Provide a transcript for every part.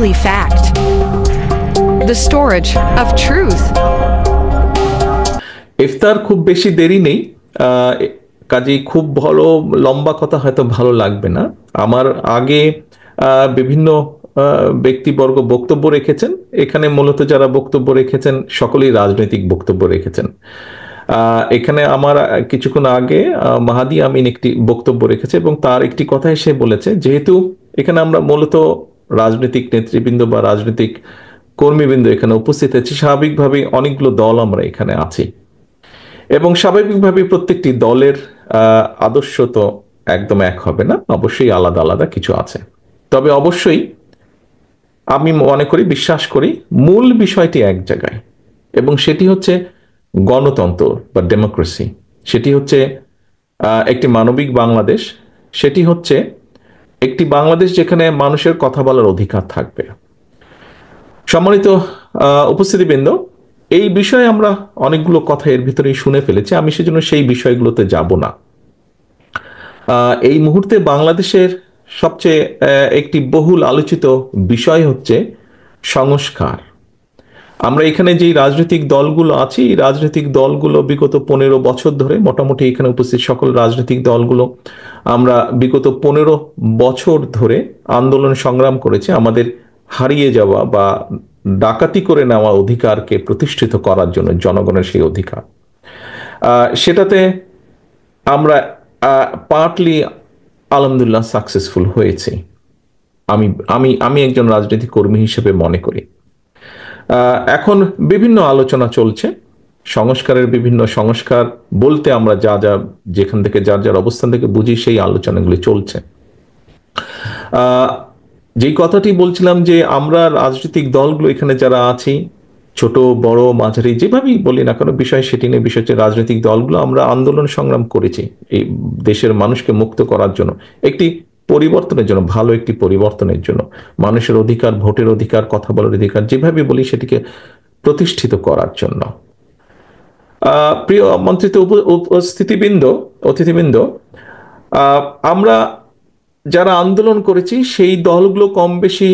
really fact. The storage of truth. ইফতার খুব বেশি দেরি নেই, কাজেই খুব ভালো লম্বা কথা হয়তো ভালো লাগবে না। আমার আগে বিভিন্ন ব্যক্তিবর্গ বক্তব্য রেখেছেন, এখানে মূলত যারা বক্তব্য রেখেছেন সকলেই রাজনৈতিক বক্তব্য রেখেছেন। এখানে আমার কিছুক্ষণ আগে মাহাদি আমিন একটি বক্তব্য রেখেছে এবং তার একটি কথাই সে বলেছে, যেহেতু এখানে আমরা মূলত রাজনৈতিক নেতৃবৃন্দ বা রাজনৈতিক কর্মীবৃন্দ এখানে উপস্থিত আছি, স্বাভাবিকভাবেই অনেকগুলো দল আমরা এখানে আছি এবং স্বাভাবিকভাবে প্রত্যেকটি দলের আদর্শ তো একদম এক হবে না, অবশ্যই আলাদা আলাদা কিছু আছে। তবে অবশ্যই আমি মনে করি, বিশ্বাস করি মূল বিষয়টি এক জায়গায়, এবং সেটি হচ্ছে গণতন্ত্র বা ডেমোক্রেসি। সেটি হচ্ছে একটি মানবিক বাংলাদেশ, সেটি হচ্ছে একটি বাংলাদেশ যেখানে মানুষের কথা বলার অধিকার থাকবে। সম্মানিত উপস্থিতিবৃন্দ, এই বিষয়ে আমরা অনেকগুলো কথা এর ভিতরেই শুনে ফেলেছি, আমি সেজন্য সেই বিষয়গুলোতে যাব না। এই মুহূর্তে বাংলাদেশের সবচেয়ে একটি বহুল আলোচিত বিষয় হচ্ছে সংস্কার। আমরা এখানে যে রাজনৈতিক দলগুলো আছি, এই রাজনৈতিক দলগুলো বিগত 15 বছর ধরে, মোটামুটি এখানে উপস্থিত সকল রাজনৈতিক দলগুলো আমরা বিগত 15 বছর ধরে আন্দোলন সংগ্রাম করেছি আমাদের হারিয়ে যাওয়া বা ডাকাতি করে নেওয়া অধিকারকে প্রতিষ্ঠিত করার জন্য, জনগণের সেই অধিকার। সেটাতে আমরা পার্টলি আলহামদুলিল্লাহ সাকসেসফুল হয়েছি, আমি আমি আমি একজন রাজনৈতিক কর্মী হিসেবে মনে করি। এখন বিভিন্ন আলোচনা চলছে সংস্কারের, বিভিন্ন সংস্কার বলতে আমরা যা যা যেখান থেকে যার যার অবস্থান থেকে বুঝি সেই আলোচনাগুলি চলছে। যেই কথাটি বলছিলাম যে আমরা রাজনৈতিক দলগুলো এখানে যারা আছি, ছোট বড় মাঝারি যেভাবেই বলি না কেন, বিষয় সেটি নিয়ে, বিষয় হচ্ছে রাজনৈতিক দলগুলো আমরা আন্দোলন সংগ্রাম করেছি এই দেশের মানুষকে মুক্ত করার জন্য, একটি পরিবর্তনের জন্য, ভালো একটি পরিবর্তনের জন্য, মানুষের অধিকার, ভোটের অধিকার, কথা বলার অধিকার, যেভাবে বলি সেটিকে প্রতিষ্ঠিত করার জন্য। প্রিয় মন্ত্রিত উপস্থিতিবৃন্দ, অতিথিবৃন্দ, আমরা যারা আন্দোলন করেছি সেই দলগুলো কম বেশি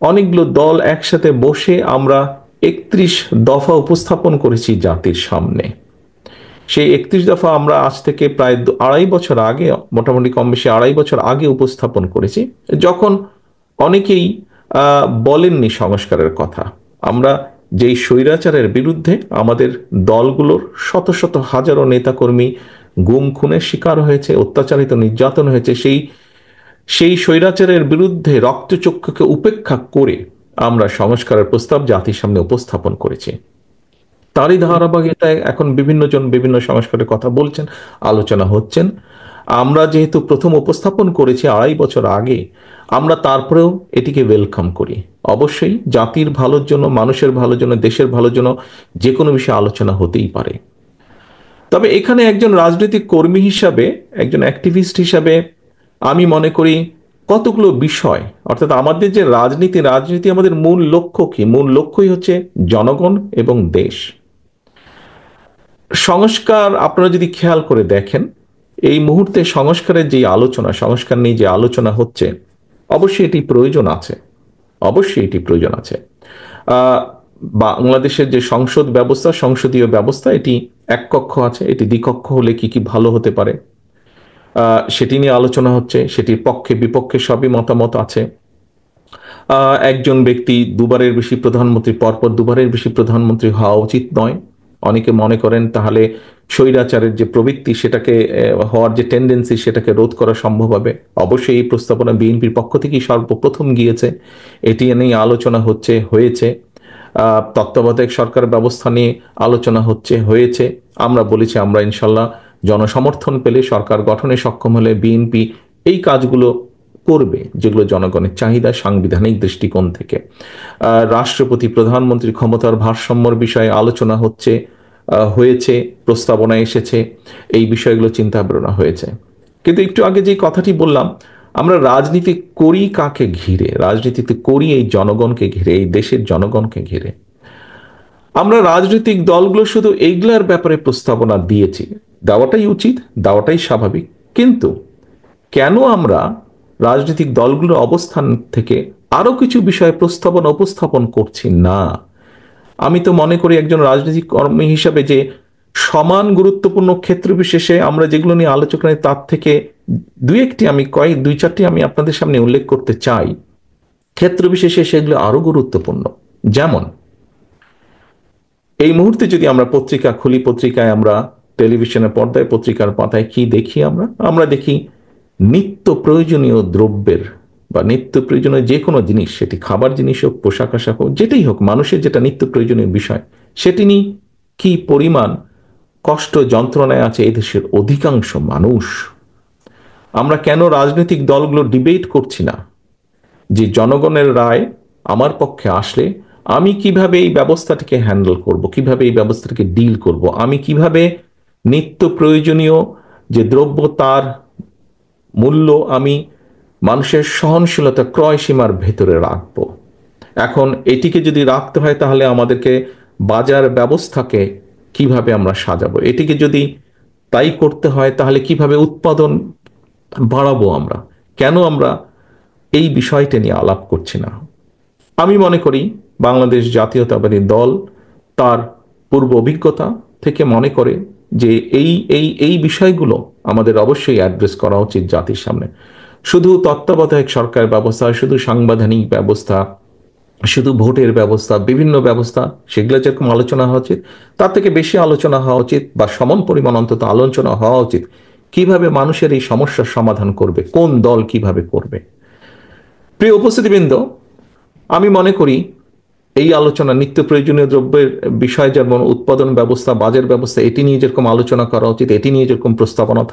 অনেকগুলো দল একসাথে বসে আমরা 31 দফা উপস্থাপন করেছি জাতির সামনে। সেই 31 দফা আমরা আজ থেকে প্রায় 2.5 বছর আগে, মোটামুটি কম বেশি 2.5 বছর আগে উপস্থাপন করেছি, যখন অনেকেই বলেননি সংস্কারের কথা। আমরা যেই স্বৈরাচারের বিরুদ্ধে আমাদের দলগুলোর শত শত হাজারো নেতাকর্মী গুম খুনের শিকার হয়েছে, অত্যাচারিত নির্যাতন হয়েছে, সেই স্বৈরাচারের বিরুদ্ধে রক্তচক্ষুকে উপেক্ষা করে আমরা সংস্কারের প্রস্তাব জাতির সামনে উপস্থাপন করেছি। তারই ধারাবাহিকতায় এখন বিভিন্ন জন বিভিন্ন সংস্কারের কথা বলছেন, আলোচনা হচ্ছেন। আমরা যেহেতু প্রথম উপস্থাপন করেছি 2.5 বছর আগে, আমরা তারপরেও এটিকে ওয়েলকাম করি। অবশ্যই জাতির ভালোর জন্য, মানুষের ভালোর জন্য, দেশের ভালোর জন্য যে কোনো বিষয়ে আলোচনা হতেই পারে। তবে এখানে একজন রাজনৈতিক কর্মী হিসাবে, একজন অ্যাক্টিভিস্ট হিসাবে আমি মনে করি কতগুলো বিষয়, অর্থাৎ আমাদের যে রাজনীতি আমাদের মূল লক্ষ্য কি? মূল লক্ষ্যই হচ্ছে জনগণ এবং দেশ। সংস্কার আপনারা যদি খেয়াল করে দেখেন, এই মুহূর্তে সংস্কারের যে আলোচনা, সংস্কার নিয়ে যে আলোচনা হচ্ছে, অবশ্যই এটি প্রয়োজন আছে, অবশ্যই এটি প্রয়োজন আছে। বাংলাদেশের যে সংসদ ব্যবস্থা, সংসদীয় ব্যবস্থা, এটি এক কক্ষ আছে, এটি দ্বিকক্ষ হলে কি কি ভালো হতে পারে সেটি নিয়ে আলোচনা হচ্ছে। সেটির পক্ষে বিপক্ষে সবই মতামত আছে। একজন ব্যক্তি দুবারের বেশি প্রধানমন্ত্রী, পরপর দুবারের বেশি প্রধানমন্ত্রী হওয়া উচিত নয়। অনেকে মনে করেন তাহলে স্বৈরাচারের যে প্রবৃত্তি, সেটাকে হওয়ার যে টেন্ডেন্সি, সেটাকে রোধ করা সম্ভব হবে। অবশ্যই এই প্রস্তাবনা বিএনপির পক্ষ থেকেই সর্বপ্রথম গিয়েছে, এটি নিয়ে আলোচনা হয়েছে। তত্ত্বাবধায়ক সরকার ব্যবস্থা নিয়ে আলোচনা হয়েছে। আমরা বলেছি আমরা ইনশাল্লাহ জনসমর্থন পেলে, সরকার গঠনে সক্ষম হলে বিএনপি এই কাজগুলো করবে যেগুলো জনগণের চাহিদা, সাংবিধানিক দৃষ্টিকোণ থেকে। রাষ্ট্রপতি প্রধানমন্ত্রীর ক্ষমতার ভারসাম্যর বিষয়ে আলোচনা হয়েছে, প্রস্তাবনা এসেছে, এই বিষয়গুলো চিন্তা ভাবনা হয়েছে। কিন্তু একটু আগে যে কথাটি বললাম, আমরা রাজনীতি করি কাকে ঘিরে? রাজনীতিতে করি এই জনগণকে ঘিরে, এই দেশের জনগণকে ঘিরে। আমরা রাজনৈতিক দলগুলো শুধু এইগুলার ব্যাপারে প্রস্তাবনা দিয়েছি, দেওয়াটাই উচিত, দেওয়াটাই স্বাভাবিক। কিন্তু কেন আমরা রাজনৈতিক দলগুলোর অবস্থান থেকে আরো কিছু বিষয় প্রস্তাবনা উপস্থাপন করছি না। আমি তো মনে করি একজন রাজনৈতিক কর্মী হিসাবে যে সমান গুরুত্বপূর্ণ ক্ষেত্র বিশেষে আমরা যেগুলো নিয়ে আলোচনা করি তার থেকে দুই চারটি আমি আপনাদের সামনে উল্লেখ করতে চাই। ক্ষেত্র বিশেষে সেগুলো আরো গুরুত্বপূর্ণ। যেমন এই মুহূর্তে যদি আমরা পত্রিকা খুলি, পত্রিকায় আমরা টেলিভিশনের পর্দায় পত্রিকার পাতায় কি দেখি? আমরা দেখি নিত্য প্রয়োজনীয় দ্রব্যের বা নিত্য প্রয়োজনীয় যে কোনো জিনিস, সেটি খাবার জিনিস হোক, পোশাক আশাক হোক, যেটাই হোক, মানুষের যেটা নিত্য প্রয়োজনীয় বিষয়, সেটি নিয়ে কি পরিমাণ কষ্ট যন্ত্রণায় আছে এদেশের অধিকাংশ মানুষ। আমরা কেন রাজনৈতিক দলগুলো ডিবেট করছি না যে জনগণের রায় আমার পক্ষে আসলে আমি কিভাবে এই ব্যবস্থাটিকে হ্যান্ডেল করব, কিভাবে এই ব্যবস্থাটিকে ডিল করব, আমি কিভাবে নিত্য প্রয়োজনীয় যে দ্রব্য তার মূল্য আমি মানুষের সহনশীলতা ক্রয় সীমার ভেতরে রাখব। এখন এটিকে যদি রাখতে হয় তাহলে আমাদেরকে বাজার ব্যবস্থাকে কিভাবে আমরা সাজাবো, এটিকে যদি তাই করতে হয় তাহলে কিভাবে উৎপাদন বাড়াবো আমরা, কেন আমরা এই বিষয়টা নিয়ে আলাপ করছি না? আমি মনে করি বাংলাদেশ জাতীয়তাবাদী দল তার পূর্ব অভিজ্ঞতা থেকে মনে করে যে এই বিষয়গুলো আমাদের অবশ্যই অ্যাড্রেস করা উচিত জাতির সামনে। শুধু তত্ত্বাবধায়ক সরকার ব্যবস্থা, শুধু সাংবিধানিক ব্যবস্থা, শুধু ভোটের ব্যবস্থা, বিভিন্ন ব্যবস্থা, সেগুলো যেরকম আলোচনা হওয়া উচিত, তার থেকে বেশি আলোচনা হওয়া উচিত বা সমান পরিমাণ অন্তত আলোচনা হওয়া উচিত কিভাবে মানুষের এই সমস্যার সমাধান করবে, কোন দল কিভাবে করবে। প্রিয় উপস্থিতিবৃন্দ, আমি মনে করি এই আলোচনা নিত্য প্রয়োজনীয় দ্রব্যের বিষয় যেমন উৎপাদন ব্যবস্থা, বাজার ব্যবস্থা, এটি নিয়ে যেরকম আলোচনা করা উচিত, এটি নিয়ে যেরকম প্রস্তাবনা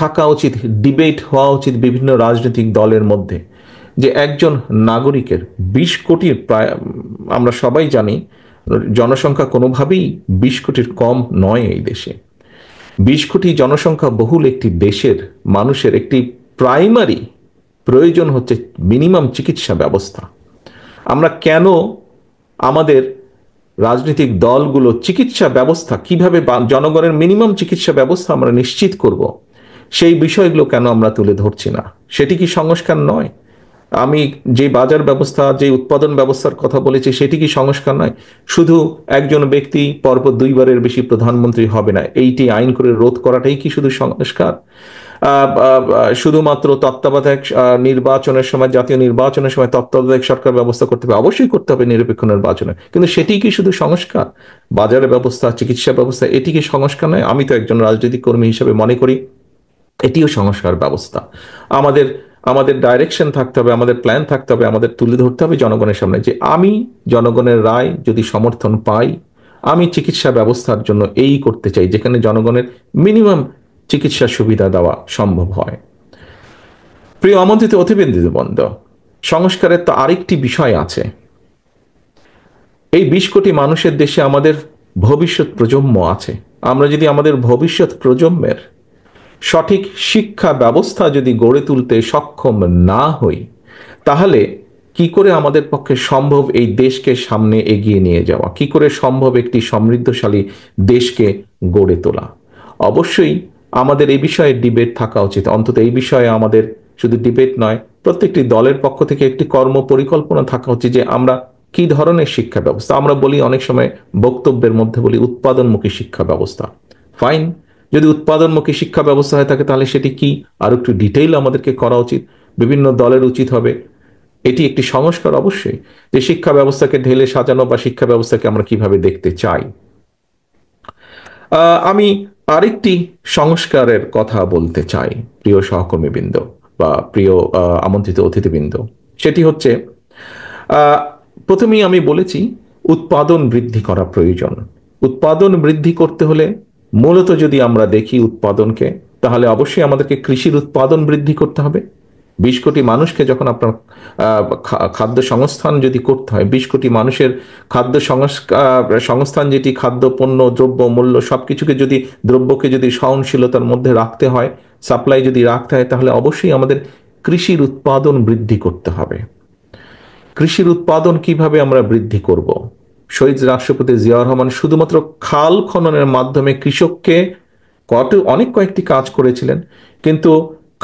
থাকা উচিত, ডিবেট হওয়া উচিত বিভিন্ন রাজনৈতিক দলের মধ্যে, যে একজন নাগরিকের 20 কোটির প্রায়, আমরা সবাই জানি জনসংখ্যা কোনোভাবেই 20 কোটির কম নয় এই দেশে। 20 কোটি জনসংখ্যা বহুল একটি দেশের মানুষের একটি প্রাইমারি প্রয়োজন হচ্ছে মিনিমাম চিকিৎসা ব্যবস্থা। আমরা কেন আমাদের রাজনৈতিক দলগুলো চিকিৎসা ব্যবস্থা কিভাবে জনগণের মিনিমাম চিকিৎসা ব্যবস্থা আমরা নিশ্চিত করব, সেই বিষয়গুলো কেন আমরা তুলে ধরছি না? সেটি কি সংস্কার নয়? আমি যে বাজার ব্যবস্থা, যে উৎপাদন ব্যবস্থার কথা বলেছি, সেটি কি সংস্কার নয়? শুধু একজন ব্যক্তি পরপর 2বারের বেশি প্রধানমন্ত্রী হবে না, এইটি আইন করে রোধ করাটাই কি শুধু সংস্কার? শুধুমাত্র তত্ত্বাবধায়ক নির্বাচনের সময়, জাতীয় নির্বাচনের সময় তত্ত্বাবধায়ক সরকার ব্যবস্থা করতে হবে, অবশ্যই করতে হবে নিরপেক্ষ নির্বাচনে, কিন্তু সেটি কি শুধু সংস্কার? বাজারের ব্যবস্থা, চিকিৎসা ব্যবস্থা, এটি কি সংস্কার নয়? আমি তো একজন রাজনৈতিক কর্মী হিসেবে মনে করি এটিও সংস্কার ব্যবস্থা। আমাদের আমাদের ডাইরেকশন থাকতে হবে, আমাদের প্ল্যান থাকতে হবে, আমাদের তুলে ধরতে হবে জনগণের সামনে যে আমি জনগণের রায় যদি সমর্থন পাই, আমি চিকিৎসা ব্যবস্থার জন্য এই করতে চাই যেখানে জনগণের মিনিমাম চিকিৎসা সুবিধা দেওয়া সম্ভব হয়। প্রিয় আমন্ত্রিত অতিথিবৃন্দ, সংস্কারের তো আরেকটি বিষয় আছে। এই 20 কোটি মানুষের দেশে আমাদের ভবিষ্যৎ প্রজন্ম আছে। আমরা যদি আমাদের ভবিষ্যৎ প্রজন্মের সঠিক শিক্ষা ব্যবস্থা যদি গড়ে তুলতে সক্ষম না হই, তাহলে কি করে আমাদের পক্ষে সম্ভব এই দেশকে সামনে এগিয়ে নিয়ে যাওয়া, কি করে সম্ভব একটি সমৃদ্ধশালী দেশকে গড়ে তোলা? অবশ্যই আমাদের এই বিষয়ে ডিবেট থাকা উচিত। অন্তত এই বিষয়ে আমাদের শুধু ডিবেট নয়, প্রত্যেকটি দলের পক্ষ থেকে একটি কর্ম পরিকল্পনা থাকা উচিত যে আমরা কি ধরনের শিক্ষা ব্যবস্থা, আমরা বলি অনেক সময় বক্তব্যের মধ্যে বলি উৎপাদনমুখী শিক্ষা ব্যবস্থা। ফাইন, যদি উৎপাদনমুখী শিক্ষা ব্যবস্থা হয়ে থাকে তাহলে সেটি কি আর একটু ডিটেইল আমাদেরকে করা উচিত। বিভিন্ন দলের উচিত হবে এটি একটি সংস্কার অবশ্যই, যে শিক্ষা ব্যবস্থাকে ঢেলে সাজানো বা শিক্ষা ব্যবস্থাকে আমরা কিভাবে দেখতে চাই। আমি আরেকটি সংস্কারের কথা বলতে চাই প্রিয় সহকর্মীবৃন্দ বা প্রিয় আমন্ত্রিত অতিথিবৃন্দ। সেটি হচ্ছে প্রথমেই আমি বলেছি উৎপাদন বৃদ্ধি করা প্রয়োজন। উৎপাদন বৃদ্ধি করতে হলে মূলত যদি আমরা দেখি উৎপাদনকে, তাহলে অবশ্যই আমাদেরকে কৃষির উৎপাদন বৃদ্ধি করতে হবে। 20 কোটি মানুষকে যখন আপনার খাদ্য সংস্থান যদি করতে হয়, 20 কোটি মানুষের খাদ্য সংস্থান, যেটি খাদ্য পণ্য দ্রব্য মূল্য সবকিছুকে যদি, দ্রব্যকে যদি সহনশীলতার মধ্যে রাখতে হয়, সাপ্লাই যদি রাখতে হয়, তাহলে অবশ্যই আমাদের কৃষির উৎপাদন বৃদ্ধি করতে হবে। কৃষির উৎপাদন কিভাবে আমরা বৃদ্ধি করব? শহীদ রাষ্ট্রপতি জিয়াউর রহমান শুধুমাত্র খাল খননের মাধ্যমে কৃষককে অনেক কয়েকটি কাজ করেছিলেন, কিন্তু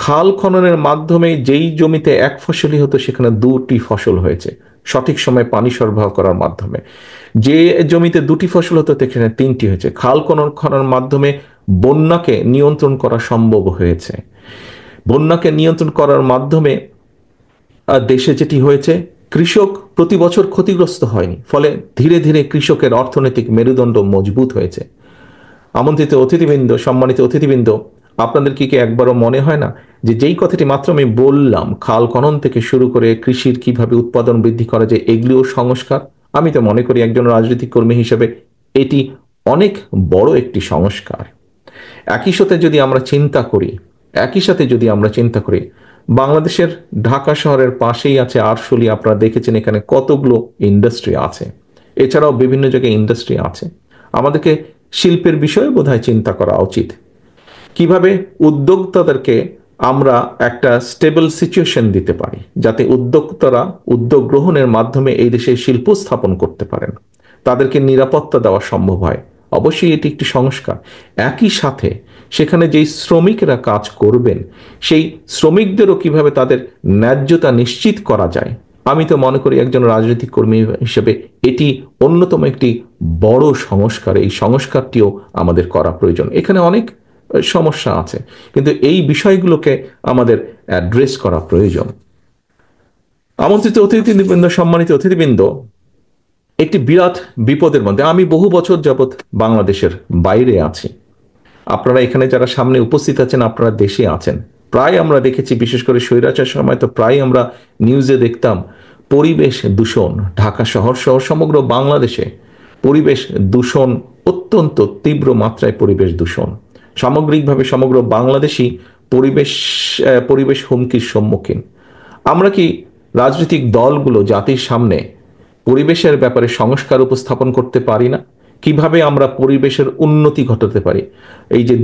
খাল খননের মাধ্যমে যেই জমিতে এক ফসলই হতো সেখানে দুটি ফসল হয়েছে, সঠিক সময়ে পানি সরবরাহ করার মাধ্যমে। যে জমিতে দুটি ফসল হতো সেখানে তিনটি হয়েছে। খাল খননের মাধ্যমে বন্যাকে নিয়ন্ত্রণ করা সম্ভব হয়েছে। বন্যাকে নিয়ন্ত্রণ করার মাধ্যমে দেশে যেটি হয়েছে, কৃষক প্রতি বছর ক্ষতিগ্রস্ত হয়নি, ফলে ধীরে ধীরে কৃষকের অর্থনৈতিক মেরুদণ্ড মজবুত হয়েছে। আমন্ত্রিত অতিথিবৃন্দ, সম্মানিত অতিথিবৃন্দ, আপনাদের কি একবারও মনে হয় না যে যেই কথাটি মাত্র আমি বললাম, খাল খনন থেকে শুরু করে কৃষির কিভাবে উৎপাদন বৃদ্ধি করা যায়, এগুলিও সংস্কার? আমি তো মনে করি একজন রাজনৈতিক কর্মী হিসেবে এটি অনেক বড় একটি সংস্কার। একই সাথে যদি আমরা চিন্তা করি, একই সাথে যদি আমরা চিন্তা করি, বাংলাদেশের ঢাকা শহরের পাশেই আছে আরশোলি। আপনারা দেখেছেন এখানে কতগুলো ইন্ডাস্ট্রি আছে, এছাড়াও বিভিন্ন জায়গায় ইন্ডাস্ট্রি আছে। আমাদেরকে শিল্পের বিষয়ে বোধহয় চিন্তা করা উচিত। কিভাবে উদ্যোক্তাদেরকে আমরা একটা স্টেবল সিচুয়েশন দিতে পারি, যাতে উদ্যোক্তারা উদ্যোগ গ্রহণের মাধ্যমে এই দেশে শিল্প স্থাপন করতে পারেন, তাদেরকে নিরাপত্তা দেওয়া সম্ভব হয়। অবশ্যই এটি একটি সংস্কার। একই সাথে সেখানে যেই শ্রমিকরা কাজ করবেন, সেই শ্রমিকদেরও কিভাবে তাদের ন্যায্যতা নিশ্চিত করা যায়, আমি তো মনে করি একজন রাজনৈতিক কর্মী হিসেবে এটি অন্যতম একটি বড় সংস্কার। এই সংস্কারটিও আমাদের করা প্রয়োজন। এখানে অনেক সমস্যা আছে, কিন্তু এই বিষয়গুলোকে আমাদের অ্যাড্রেস করা প্রয়োজন। আমন্ত্রিত অতিথিবৃন্দ, সম্মানিত অতিথিবৃন্দ, একটি বিরাট বিপদের মধ্যে আমি বহু বছর যাবৎ বাংলাদেশের বাইরে আছি। আপনারা এখানে যারা সামনে উপস্থিত আছেন, আপনারা দেশে আছেন। প্রায় আমরা দেখেছি, বিশেষ করে স্বৈরাচার সময় তো প্রায় আমরা নিউজে দেখতাম পরিবেশ দূষণ। ঢাকা শহর সহ সমগ্র বাংলাদেশে পরিবেশ দূষণ, অত্যন্ত তীব্র মাত্রায় পরিবেশ দূষণ। সামগ্রিকভাবে সমগ্র বাংলাদেশই পরিবেশ হুমকির সম্মুখীন। আমরা কি রাজনৈতিক দলগুলো জাতির সামনে পরিবেশের ব্যাপারে সংস্কার উপস্থাপন করতে পারি না? কিভাবে আমরা পরিবেশের উন্নতি ঘটাতে পারি? এই যে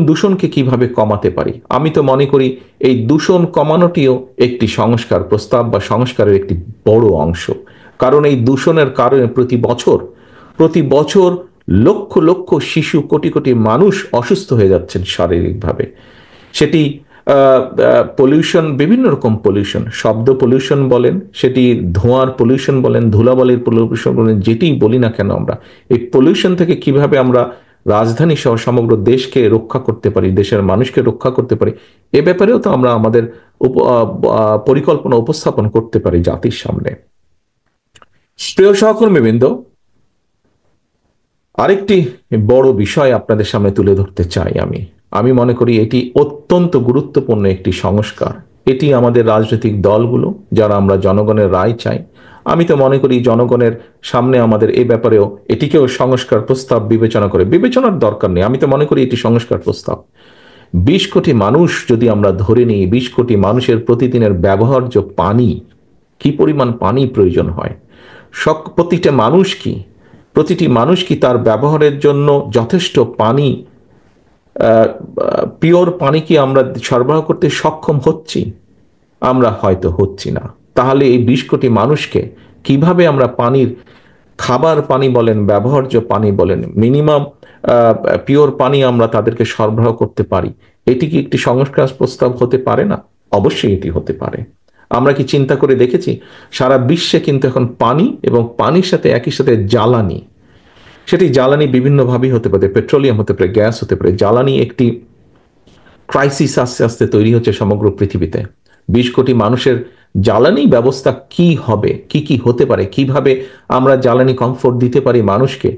দূষণকে কিভাবে কমাতে পারি? আমি তো মনে করি এই দূষণ কমানোটিও একটি সংস্কার প্রস্তাব বা সংস্কারের একটি বড় অংশ। কারণ এই দূষণের কারণে প্রতি বছর লক্ষ লক্ষ শিশু, কোটি কোটি মানুষ অসুস্থ হয়ে যাচ্ছেন শারীরিকভাবে। সেটি পলিউশন, বিভিন্ন রকম পলিউশন, শব্দ পলিউশন বলেন, সেটি ধোঁয়ার পলিউশন বলেন, ধুলাবালির পলিউশন বলেন, যেটি বলি না কেন, আমরা এই পলিউশন থেকে কিভাবে আমরা রাজধানী সহ সমগ্র দেশকে রক্ষা করতে পারি, দেশের মানুষকে রক্ষা করতে পারি, এ ব্যাপারেও তো আমরা আমাদের পরিকল্পনা উপস্থাপন করতে পারি জাতির সামনে। প্রিয় সহকর্মীবৃন্দ, আরেকটি বড় বিষয় আপনাদের সামনে তুলে ধরতে চাই। আমি মনে করি এটি অত্যন্ত গুরুত্বপূর্ণ একটি সংস্কার। এটি আমাদের রাজনৈতিক দলগুলো, যারা আমরা জনগণের রায় চাই, আমি তো মনে করি জনগণের সামনে আমাদের এই ব্যাপারেও এটিকেও সংস্কার প্রস্তাব বিবেচনার দরকার নেই। আমি তো মনে করি এটি সংস্কার প্রস্তাব। 20 কোটি মানুষ যদি আমরা ধরে নিই, 20 কোটি মানুষের প্রতিদিনের ব্যবহার্য পানি, কি পরিমাণ পানি প্রয়োজন হয়, প্রতিটি মানুষ কি তার ব্যবহারের জন্য যথেষ্ট পানি, পিওর পানি কি আমরা সরবরাহ করতে সক্ষম হচ্ছি? আমরা হয়তো হচ্ছি না। তাহলে এই 20 কোটি মানুষকে কিভাবে আমরা খাবার পানি বলেন, ব্যবহার্য পানি বলেন, মিনিমাম পিওর পানি আমরা তাদেরকে সরবরাহ করতে পারি? এটি কি একটি সংস্কার প্রস্তাব হতে পারে না? অবশ্যই এটি হতে পারে। আমরা কি চিন্তা করে দেখেছি, সারা বিশ্বে কিন্তু এখন পানি এবং পানির সাথে একই সাথে জ্বালানি, সেটি জ্বালানি বিভিন্নভাবেই হতে পারে, পেট্রোলিয়াম হতে পারে, গ্যাস হতে পারে। জ্বালানি একটি ক্রাইসিস আস্তে আস্তে তৈরি হচ্ছে সমগ্র পৃথিবীতে। 20 কোটি মানুষের জ্বালানি ব্যবস্থা কি হবে, কি হতে পারে, কিভাবে আমরা জ্বালানি কমফোর্ট দিতে পারি মানুষকে,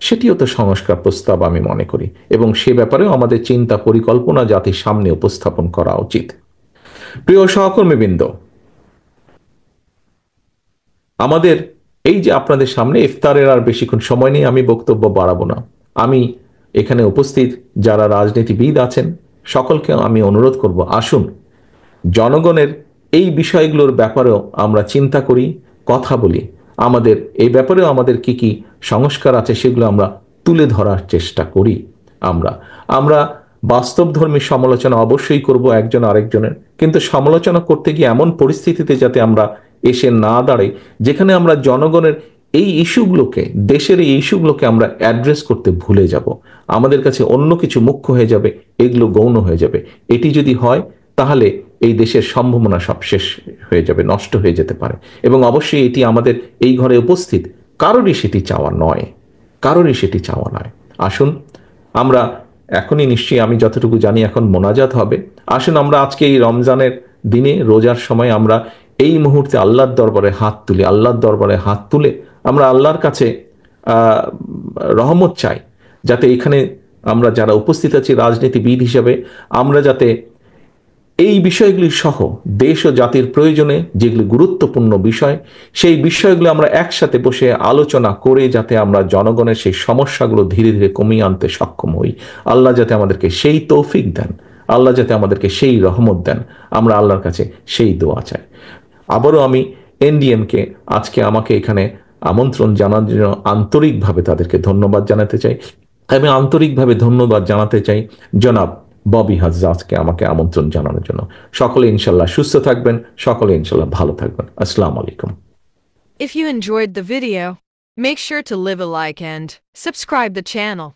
সেটিও তো সংস্কার প্রস্তাব আমি মনে করি। এবং সে ব্যাপারেও আমাদের চিন্তা পরিকল্পনা জাতির সামনে উপস্থাপন করা উচিত। প্রিয় সহকর্মীবৃন্দ, আমাদের এই যে আপনাদের সামনে ইফতারের আর বেশিক্ষণ সময় নেই, আমি বক্তব্য বাড়াবো না। আমি এখানে উপস্থিত যারা রাজনীতিবিদ আছেন, সকলকে আমি অনুরোধ করব, আসুন জনগণের এই বিষয়গুলোর ব্যাপারেও আমরা চিন্তা করি, কথা বলি। আমাদের এই ব্যাপারেও আমাদের কি সংস্কার আছে সেগুলো আমরা তুলে ধরার চেষ্টা করি। আমরা বাস্তবধর্মী সমালোচনা অবশ্যই করব একজন আরেকজনের, কিন্তু সমালোচনা করতে গিয়ে এমন পরিস্থিতিতে যাতে আমরা এসে না দাঁড়াই যেখানে আমরা জনগণের এই ইস্যুগুলোকে, দেশের এই ইস্যুগুলোকে আমরা অ্যাড্রেস করতে ভুলে যাব। আমাদের কাছে অন্য কিছু মুখ্য হয়ে যাবে, এগুলো গৌণ হয়ে যাবে। এটি যদি হয় তাহলে এই দেশের সম্ভাবনা সব শেষ হয়ে যাবে, নষ্ট হয়ে যেতে পারে। এবং অবশ্যই এটি আমাদের এই ঘরে উপস্থিত কারোরই সেটি চাওয়া নয়, কারোরই সেটি চাওয়া নয়। আসুন আমরা এখনই, নিশ্চয়ই আমি যতটুকু জানি এখন মোনাজাত হবে, আসুন আমরা আজকে এই রমজানের দিনে, রোজার সময় আমরা এই মুহূর্তে আল্লাহর দরবারে হাত তুলি, আল্লাহর দরবারে হাত তুলে আমরা আল্লাহর কাছে রহমত চাই, যাতে এখানে আমরা যারা উপস্থিত আছি রাজনীতিবিদ হিসেবে, আমরা যাতে এই বিষয়গুলি সহ দেশ ও জাতির প্রয়োজনে যেগুলি গুরুত্বপূর্ণ বিষয়, সেই বিষয়গুলো আমরা একসাথে বসে আলোচনা করে যাতে আমরা জনগণের সেই সমস্যাগুলো ধীরে ধীরে কমিয়ে আনতে সক্ষম হই। আল্লাহ যাতে আমাদেরকে সেই তৌফিক দেন, আল্লাহ যাতে আমাদেরকে সেই রহমত দেন, আমরা আল্লাহর কাছে সেই দোয়া চাই। আবারও আমি এনডিএমকে আজকে আমাকে এখানে আমন্ত্রণ জানানোর জন্য আন্তরিকভাবে তাদেরকে ধন্যবাদ জানাতে চাই। আমি আন্তরিকভাবে ধন্যবাদ জানাতে চাই জনাব ববি হাজ্জাজকে আমাকে আমন্ত্রণ জানানোর জন্য। সকলে ইনশাল্লাহ সুস্থ থাকবেন, সকলে ইনশাল্লাহ ভালো থাকবেন। আসসালামু আলাইকুম। If you enjoyed the video, make sure to leave a like and subscribe the channel.